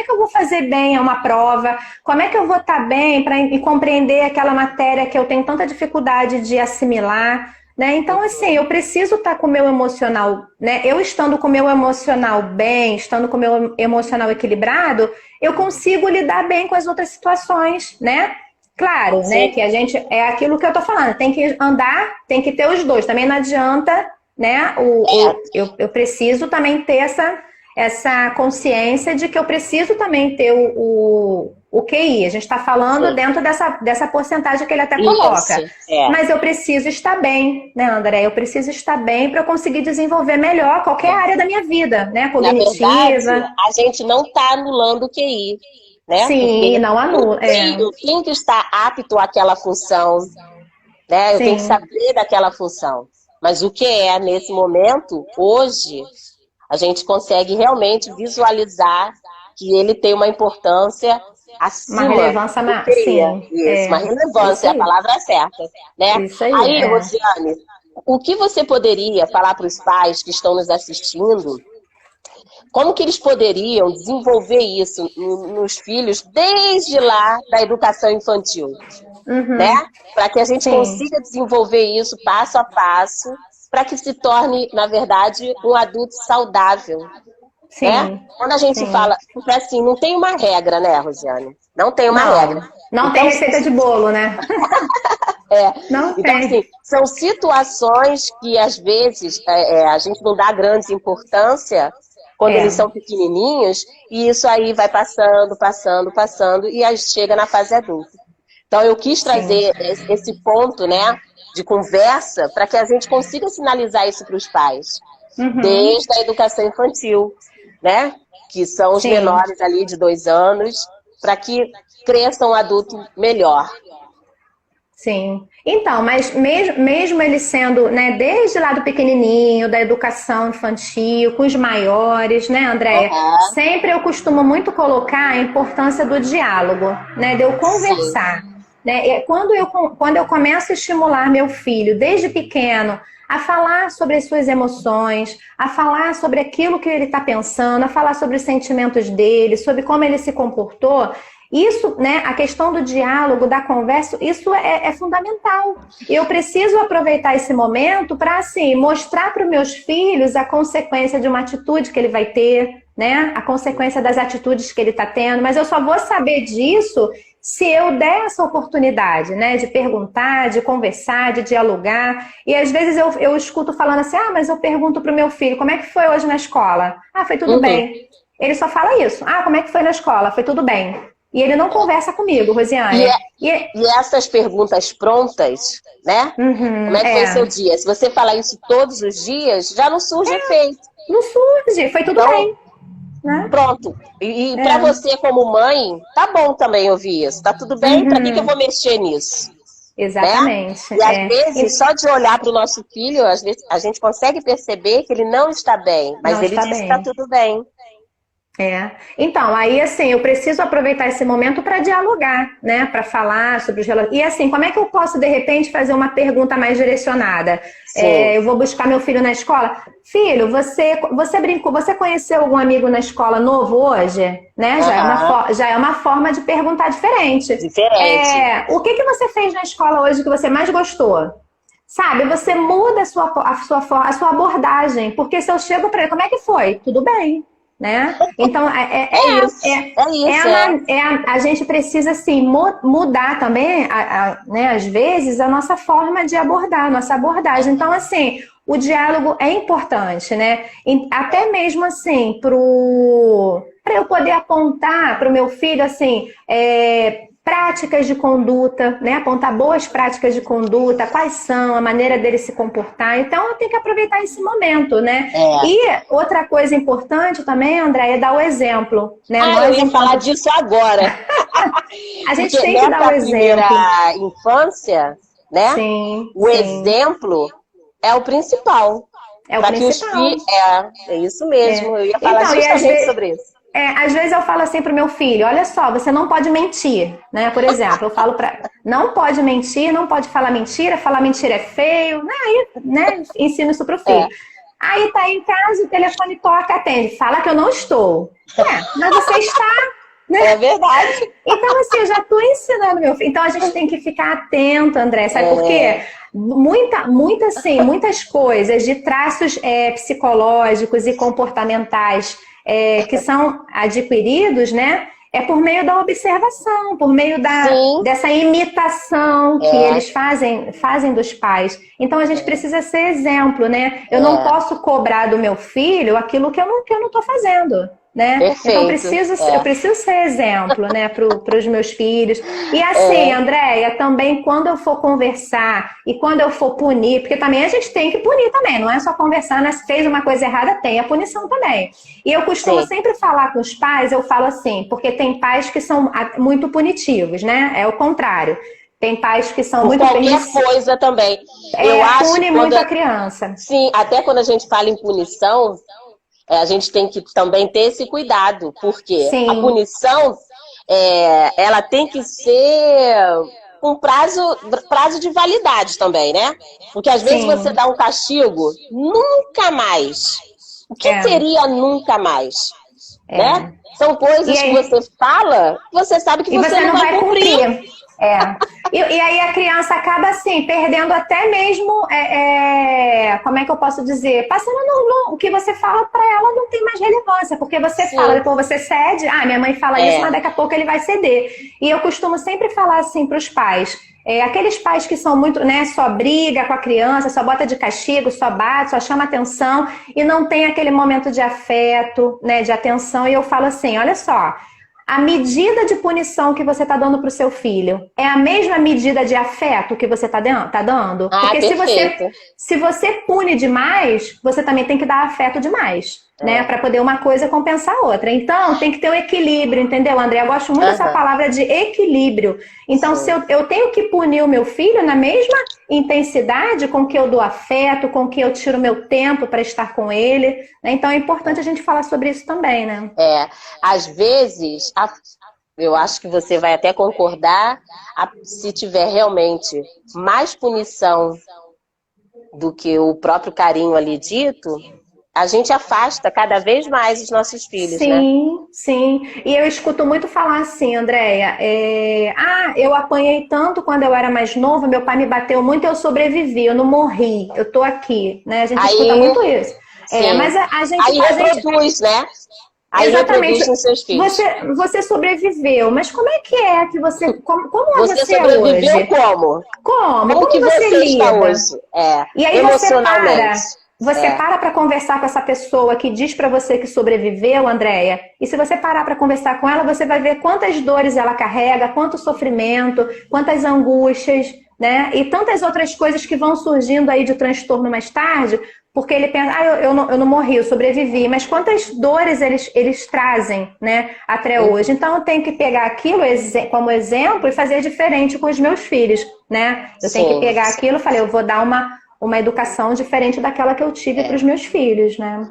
que eu vou fazer bem uma prova? Como é que eu vou estar bem para compreender aquela matéria que eu tenho tanta dificuldade de assimilar? Né? Então, assim, eu preciso estar com o meu emocional, né? Eu estando com o meu emocional bem, estando com o meu emocional equilibrado, eu consigo lidar bem com as outras situações, né? Claro, né? Que a gente, é aquilo que eu tô falando, tem que andar, tem que ter os dois. Também não adianta, né? Eu preciso também ter essa consciência de que eu preciso também ter o QI. A gente está falando dentro dessa porcentagem que ele até coloca. Mas eu preciso estar bem, né, André? Eu preciso estar bem para eu conseguir desenvolver melhor qualquer área da minha vida, né? Cognitiva. Na verdade, a gente não está anulando o QI. Né? Sim, porque não anula. Eu tenho que estar apto àquela função, né? Eu tenho que saber daquela função. Mas o que nesse momento, hoje, a gente consegue realmente visualizar que ele tem uma importância acima. Uma relevância, sim. Isso, uma relevância, é a palavra certa, né? Isso aí, Rosiane, o que você poderia falar para os pais que estão nos assistindo? Como que eles poderiam desenvolver isso nos filhos desde lá da educação infantil, né? Para que a gente consiga desenvolver isso passo a passo, para que se torne, na verdade, um adulto saudável. Sim. Né? Quando a gente fala, porque assim, não tem uma regra, né, Rosiane? Não tem uma regra. Não tem receita de bolo, né? Não então, tem. assim, são situações que às vezes a gente não dá grande importância quando eles são pequenininhos, e isso aí vai passando, e aí chega na fase adulta. Então, eu quis trazer esse ponto, né, de conversa, para que a gente consiga sinalizar isso para os pais, desde a educação infantil, né, que são os menores ali de 2 anos, para que cresça um adulto melhor. Sim. Então, mas mesmo ele sendo, né, desde lá do pequenininho, da educação infantil, com os maiores, né, Andréia? Sempre eu costumo muito colocar a importância do diálogo, né, de eu conversar. Né? Quando eu começo a estimular meu filho, desde pequeno, a falar sobre as suas emoções, a falar sobre aquilo que ele está pensando, a falar sobre os sentimentos dele, sobre como ele se comportou, isso, né, a questão do diálogo, da conversa, isso é fundamental. Eu preciso aproveitar esse momento para, assim, mostrar para os meus filhos a consequência de uma atitude que ele vai ter, né, a consequência das atitudes que ele está tendo, mas eu só vou saber disso se eu der essa oportunidade, né, de perguntar, de conversar, de dialogar. E às vezes eu escuto falando assim, mas eu pergunto para o meu filho, como é que foi hoje na escola? Foi tudo bem. Ele só fala isso. Como é que foi na escola? Foi tudo bem. E ele não conversa comigo, Rosiane. E essas perguntas prontas, né? Como é que foi o seu dia? Se você falar isso todos os dias, já não surge efeito. Não surge, foi tudo bem. Né? Pronto. E para você como mãe, tá bom também ouvir isso. Tá tudo bem? Para que eu vou mexer nisso? Exatamente. Né? E às vezes, só de olhar para o nosso filho, às vezes a gente consegue perceber que ele não está bem. Mas ele diz que tá tudo bem. Então, aí assim, eu preciso aproveitar esse momento para dialogar, né, para falar sobre os relacionamentos. E assim, como é que eu posso, de repente, fazer uma pergunta mais direcionada? Eu vou buscar meu filho na escola. Filho, você brincou, você conheceu algum amigo na escola novo hoje? Né? Já é uma forma de perguntar diferente. O que você fez na escola hoje que você mais gostou? Sabe, você muda a sua abordagem, porque se eu chego para ele, como é que foi? Tudo bem. Né? Então, a gente precisa assim, mudar também, né, às vezes, a nossa forma de abordar, a nossa abordagem. Então, assim, o diálogo é importante, né? Até mesmo assim, para eu poder apontar para o meu filho, assim, práticas de conduta, né? Apontar boas práticas de conduta, quais são, a maneira dele se comportar. Então, eu tenho que aproveitar esse momento, né? E outra coisa importante também, André, é dar o exemplo. Né? Eu ia falar disso agora. A gente tem que dar o exemplo. Na infância, né? O exemplo é o principal. É o principal. É isso mesmo. Eu ia falar justamente sobre isso. Às vezes eu falo assim pro meu filho, olha só, você não pode mentir, né? Por exemplo, eu falo não pode mentir, não pode falar mentira é feio, né? Ensino isso pro filho. Aí tá em casa, o telefone toca, atende, fala que eu não estou. Mas você está, né? É verdade. Então, assim, eu já tô ensinando meu filho. Então a gente tem que ficar atento, André, sabe por quê? Muitas coisas de traços psicológicos e comportamentais que são adquiridos, né? É por meio da observação, por meio dessa imitação que eles fazem dos pais. Então a gente precisa ser exemplo, né? Eu não posso cobrar do meu filho aquilo que eu não estou fazendo. Né? Então eu preciso ser exemplo, né, para os meus filhos. E assim, Andréia, também quando eu for conversar e quando eu for punir, porque também a gente tem que punir também, não é só conversar, né? Se fez uma coisa errada, tem a punição também. E eu costumo sempre falar com os pais, eu falo assim, porque tem pais que são muito punitivos, né? É o contrário. Tem pais que são muito permissivos. Qualquer coisa também. Eu acho pune muito a criança. Sim, até quando a gente fala em punição, a gente tem que também ter esse cuidado, porque Sim. a punição, ela tem que ser com prazo de validade também, né? Porque às vezes você dá um castigo, nunca mais. O que seria nunca mais? Né? São coisas que você fala, você sabe que você não vai cumprir. E aí a criança acaba assim, perdendo até mesmo, como é que eu posso dizer? Passando o que você fala para ela não tem mais relevância, porque você fala, depois você cede, minha mãe fala isso, mas daqui a pouco ele vai ceder. E eu costumo sempre falar assim para os pais, aqueles pais que são muito, né, só briga com a criança, só bota de castigo, só bate, só chama atenção e não tem aquele momento de afeto, né, de atenção. E eu falo assim, olha só, a medida de punição que você está dando para o seu filho é a mesma medida de afeto que você está dando? Porque se você pune demais, você também tem que dar afeto demais. Né, para poder uma coisa compensar a outra. Então, tem que ter um equilíbrio, entendeu, André? Eu gosto muito dessa palavra de equilíbrio. Então, se eu tenho que punir o meu filho na mesma intensidade com que eu dou afeto, com que eu tiro meu tempo para estar com ele, né? Então, é importante a gente falar sobre isso também, né? Às vezes, eu acho que você vai até concordar, se tiver realmente mais punição do que o próprio carinho ali dito, a gente afasta cada vez mais os nossos filhos, né? Sim. E eu escuto muito falar assim, Andréia, eu apanhei tanto quando eu era mais novo, meu pai me bateu muito, eu sobrevivi, eu não morri, eu tô aqui, né? A gente escuta muito isso. Mas a gente... Aí reproduz, né? Aí reproduz nos seus filhos. Você sobreviveu, mas como é que você... Como você sobreviveu hoje? Como? Como que você está hoje? E aí você para conversar com essa pessoa que diz para você que sobreviveu, Andréia, e se você parar para conversar com ela, você vai ver quantas dores ela carrega, quanto sofrimento, quantas angústias, né? E tantas outras coisas que vão surgindo aí de transtorno mais tarde, porque ele pensa, eu não morri, eu sobrevivi, mas quantas dores eles trazem, né, até hoje. Então eu tenho que pegar aquilo como exemplo e fazer diferente com os meus filhos, né? Eu tenho que pegar aquilo e falei, eu vou dar uma educação diferente daquela que eu tive para os meus filhos, né?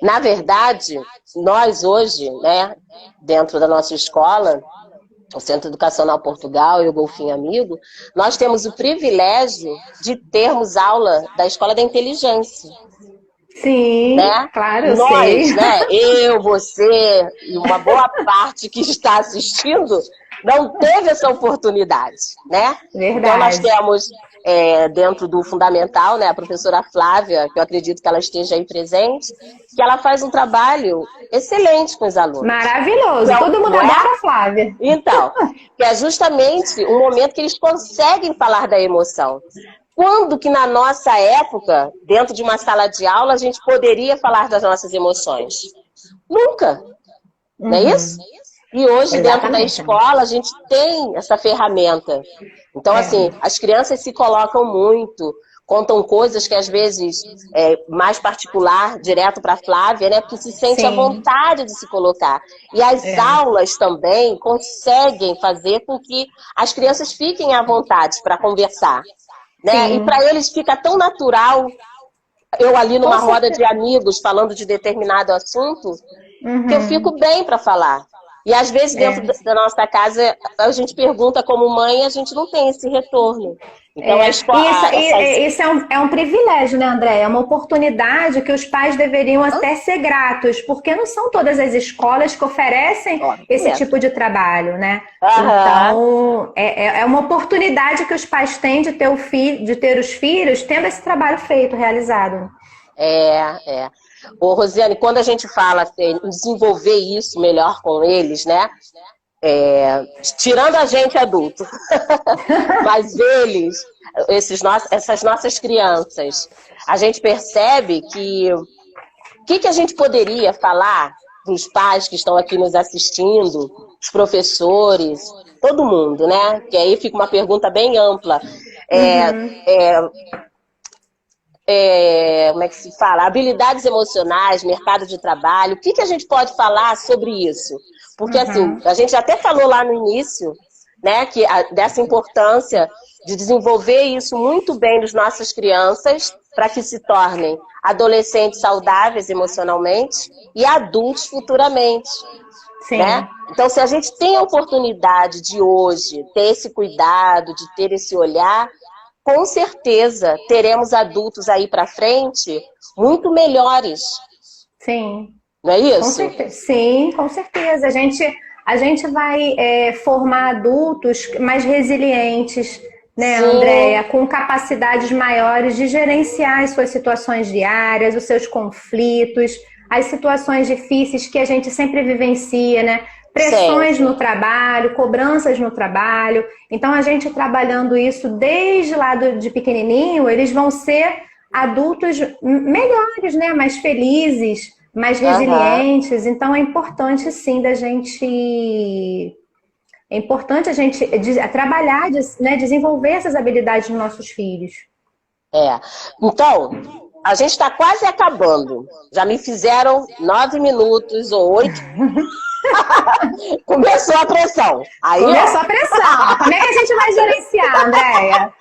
Na verdade, nós hoje, né, dentro da nossa escola, o Centro Educacional Portugal e o Golfinho Amigo, nós temos o privilégio de termos aula da Escola da Inteligência. Sim, né? Claro, eu nós, sei. Né, eu, você e uma boa parte que está assistindo não teve essa oportunidade, né? Verdade. Então nós temos dentro do fundamental, né, a professora Flávia, que eu acredito que ela esteja aí presente, que ela faz um trabalho excelente com os alunos. Maravilhoso, então, todo mundo adora a Flávia. Então, que é justamente o momento que eles conseguem falar da emoção. Quando que na nossa época, dentro de uma sala de aula, a gente poderia falar das nossas emoções? Nunca, não é isso? E hoje, dentro da escola, a gente tem essa ferramenta. Então, assim, as crianças se colocam muito, contam coisas que às vezes mais particular, direto para a Flávia, né? Porque se sente à vontade de se colocar. E as aulas também conseguem fazer com que as crianças fiquem à vontade para conversar. Né? E para eles fica tão natural, eu ali numa roda de amigos falando de determinado assunto, que eu fico bem para falar. E às vezes dentro da nossa casa a gente pergunta como mãe, a gente não tem esse retorno. Então a escola... Isso é um privilégio, né, André? É uma oportunidade que os pais deveriam até ser gratos, porque não são todas as escolas que oferecem esse tipo de trabalho, né? Então, é uma oportunidade que os pais têm de ter os filhos tendo esse trabalho feito, realizado. Ô, Rosiane, quando a gente fala em desenvolver isso melhor com eles, né? Tirando a gente adulto, mas eles, essas nossas crianças, a gente percebe que o que a gente poderia falar para os pais que estão aqui nos assistindo, os professores, todo mundo, né? Que aí fica uma pergunta bem ampla. Como é que se fala? Habilidades emocionais, mercado de trabalho. O que a gente pode falar sobre isso? Porque assim, a gente até falou lá no início, né, dessa importância de desenvolver isso muito bem nas nossas crianças, para que se tornem adolescentes saudáveis emocionalmente e adultos futuramente. Sim. Né? Então, se a gente tem a oportunidade de hoje ter esse cuidado, de ter esse olhar, com certeza teremos adultos aí para frente muito melhores. Sim. Não é isso? Com certeza. Sim, com certeza. A gente vai formar adultos mais resilientes, né, Andréia? Com capacidades maiores de gerenciar as suas situações diárias, os seus conflitos, as situações difíceis que a gente sempre vivencia, né? Pressões no trabalho, cobranças no trabalho. Então, a gente trabalhando isso desde lá de pequenininho, eles vão ser adultos melhores, né? Mais felizes, mais resilientes. Então, é importante, sim, da gente... É importante a gente trabalhar, né? Desenvolver essas habilidades nos nossos filhos. Então... A gente está quase acabando. Já me fizeram 9 minutos ou 8. Começou a pressão. Aí, começou a pressão. Como é que a gente vai gerenciar, Andréia?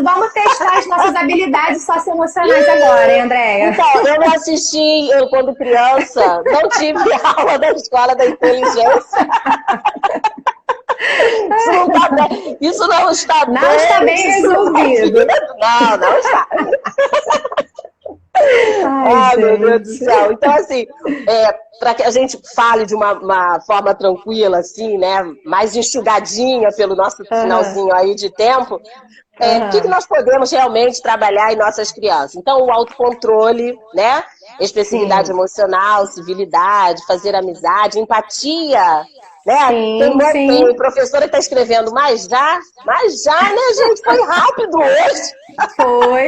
Vamos testar as nossas habilidades socioemocionais agora, hein, Andréia? Então, eu não assisti, quando criança, não tive aula da escola da inteligência. Isso não está bem resolvido. Não está. Ai, meu Deus do céu. Então, assim, para que a gente fale de uma forma tranquila, assim, né? Mais enxugadinha pelo nosso finalzinho aí de tempo, o que nós podemos realmente trabalhar em nossas crianças? Então, o autocontrole, né? Expressividade emocional, civilidade, fazer amizade, empatia. Né? Tem professora que está escrevendo, mas já, né, gente? Foi rápido hoje. Foi.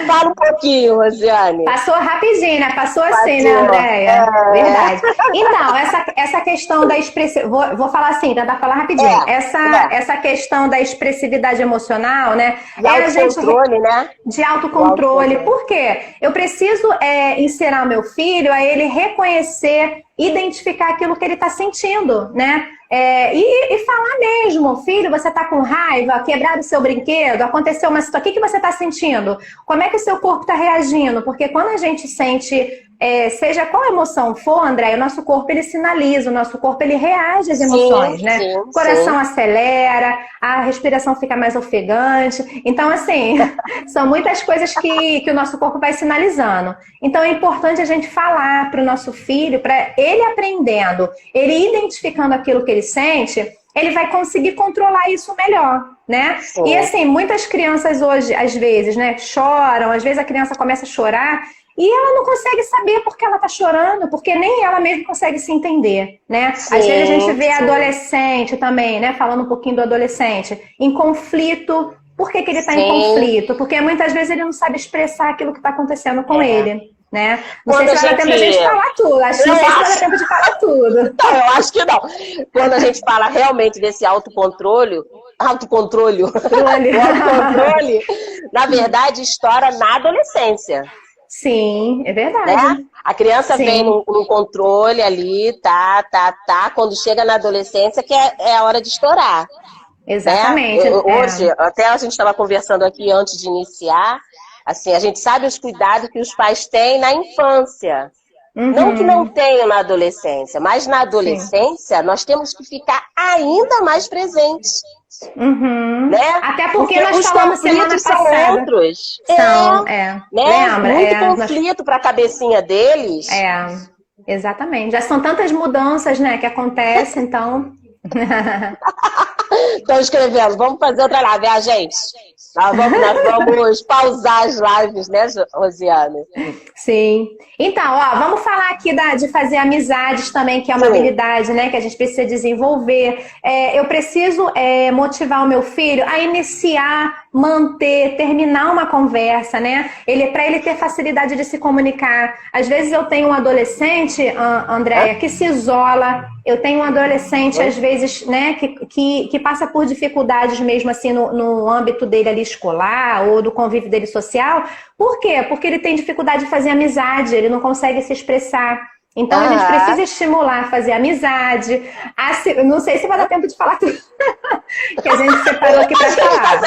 Fala um pouquinho, Rosiane. Passou rapidinho, né? Passou assim, né, Andréia? Verdade. Então, essa questão da expressividade... Vou falar assim, tentar falar rapidinho. Essa questão da expressividade emocional, né? De autocontrole, né? De autocontrole. Por quê? Eu preciso ensinar o meu filho a ele reconhecer, identificar aquilo que ele está sentindo, né? E falar mesmo, filho, você está com raiva, quebraram o seu brinquedo, aconteceu uma situação, o que você está sentindo? Como é que o seu corpo está reagindo? Porque quando a gente sente, seja qual emoção for, André, o nosso corpo ele sinaliza, o nosso corpo ele reage às emoções, né? O coração acelera, a respiração fica mais ofegante. Então, assim, são muitas coisas que o nosso corpo vai sinalizando. Então, é importante a gente falar para o nosso filho, para ele aprendendo, ele identificando aquilo que ele sente, ele vai conseguir controlar isso melhor, né? E assim, muitas crianças hoje, às vezes, né, choram, às vezes a criança começa a chorar e ela não consegue saber por que ela tá chorando, porque nem ela mesma consegue se entender, né? Às vezes a gente vê adolescente também, né, falando um pouquinho do adolescente, em conflito. Por que ele tá em conflito? Porque muitas vezes ele não sabe expressar aquilo que tá acontecendo com ele. Né? Não sei se vai dar tempo de a gente falar tudo. Não sei se vai dar tempo de falar tudo. Não, eu acho que não. Quando a gente fala realmente desse autocontrole, na verdade, estoura na adolescência. Sim, é verdade. Né? A criança vem num controle ali, quando chega na adolescência, que é a hora de estourar. Exatamente. Né? Hoje, até a gente estava conversando aqui antes de iniciar, assim, a gente sabe os cuidados que os pais têm na infância. Não que não tenham na adolescência, mas na adolescência nós temos que ficar ainda mais presentes. Né? Até porque nós falamos semana passada. São outros. Né? Lembra? Muito conflito para a cabecinha deles. Exatamente. Já são tantas mudanças, né, que acontecem, então... Estão escrevendo, vamos fazer outra live, gente. Nós vamos pausar as lives, né, Rosiane? Sim. Então, vamos falar aqui de fazer amizades também, que é uma habilidade, né, que a gente precisa desenvolver. Eu preciso motivar o meu filho a iniciar, manter, terminar uma conversa, né? Para ele ter facilidade de se comunicar. Às vezes eu tenho um adolescente, Andréia, que se isola. Eu tenho um adolescente, às vezes, né, que passa por dificuldades mesmo assim no âmbito dele ali escolar ou do convívio dele social. Por quê? Porque ele tem dificuldade de fazer amizade, ele não consegue se expressar. Então, a gente precisa estimular a fazer amizade. Não sei se vai dar tempo de falar tudo que a gente separou aqui para falar.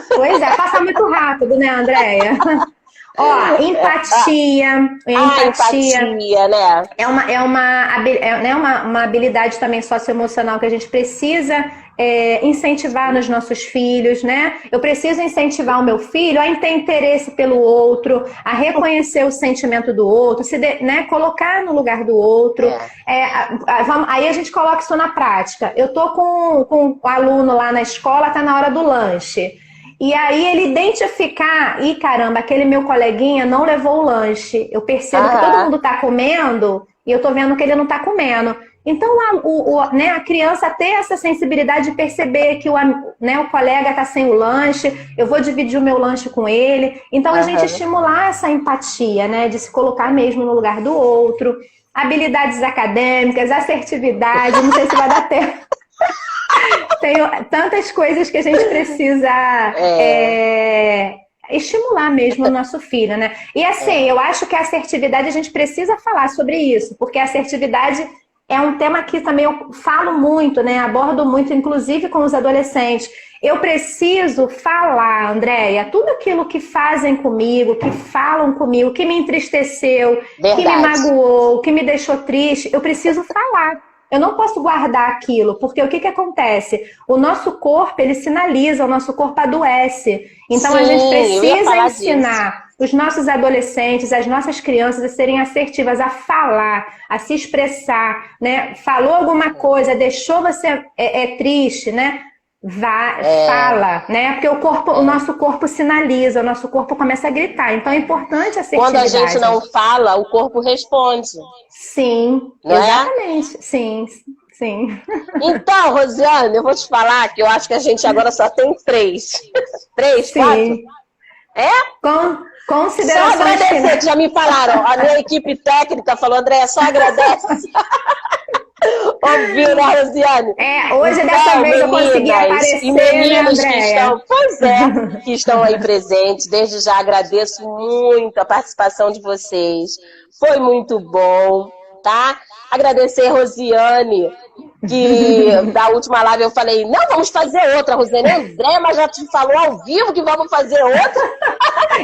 Pois é, passa muito rápido, né, Andréia? Ó, empatia. Empatia, né? É uma habilidade também socioemocional que a gente precisa incentivar nos nossos filhos, né? Eu preciso incentivar o meu filho a ter interesse pelo outro, a reconhecer o sentimento do outro, né? Colocar no lugar do outro. Aí a gente coloca isso na prática. Eu tô com o aluno lá na escola, tá na hora do lanche. E aí ele identificar, caramba, aquele meu coleguinha não levou o lanche. Eu percebo que todo mundo tá comendo e eu tô vendo que ele não tá comendo. Então, né, a criança ter essa sensibilidade de perceber que o colega tá sem o lanche, eu vou dividir o meu lanche com ele. Então, a gente estimular essa empatia, né, de se colocar mesmo no lugar do outro. Habilidades acadêmicas, assertividade, não sei se vai dar tempo. Tem tantas coisas que a gente precisa estimular mesmo o nosso filho, né? E assim, eu acho que a assertividade, a gente precisa falar sobre isso, porque a assertividade é um tema que também eu falo muito, né? Abordo muito, inclusive com os adolescentes. Eu preciso falar, Andréia, tudo aquilo que fazem comigo, que falam comigo, que me entristeceu, que me magoou, que me deixou triste, eu preciso falar. Eu não posso guardar aquilo, porque o que acontece? O nosso corpo, ele sinaliza, o nosso corpo adoece. Então, a gente precisa ensinar os nossos adolescentes, as nossas crianças a serem assertivas, a falar, a se expressar, né? Falou alguma coisa, deixou você triste, né? Fala, né? Porque o nosso corpo sinaliza, o nosso corpo começa a gritar. Então, é importante a assertividade. Quando a gente não fala, o corpo responde. Sim, não exatamente. Sim. Então, Rosiane, eu vou te falar que eu acho que a gente agora só tem 3. 3, 4? Considerações. Só agradecer, que já me falaram. A minha equipe técnica falou, Andréia, só agradece. Ouviu, né, Rosiane? Hoje dessa vez eu consegui aparecer, e meninos, né, que estão aí presentes. Desde já agradeço muito a participação de vocês. Foi muito bom, tá? Agradecer a Rosiane, que da última live eu falei, não, vamos fazer outra, Rosiane. Andréia, mas já te falou ao vivo que vamos fazer outra?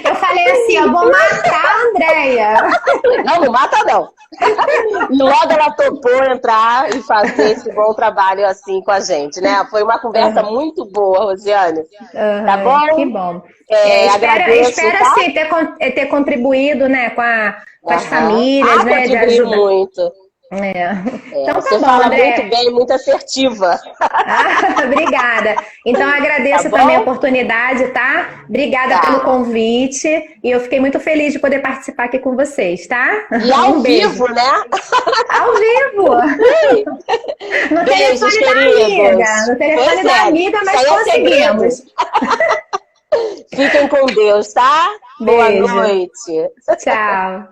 Eu falei assim, eu vou matar a Andréia. Não mata não. E logo ela topou entrar e fazer esse bom trabalho assim com a gente, né? Foi uma conversa muito boa, Rosiane. Tá bom? Que bom. Espero tá? Sim, ter contribuído, né, com as famílias, né? Contribuiu muito. Então, você fala muito bem, muito assertiva. Obrigada. Então, agradeço também a oportunidade, tá? Obrigada pelo convite. E eu fiquei muito feliz de poder participar aqui com vocês, tá? E ao vivo, né? Ao vivo! No telefone da amiga. No telefone da amiga, mas conseguimos. Fiquem com Deus, tá? Beijo. Boa noite. Tchau.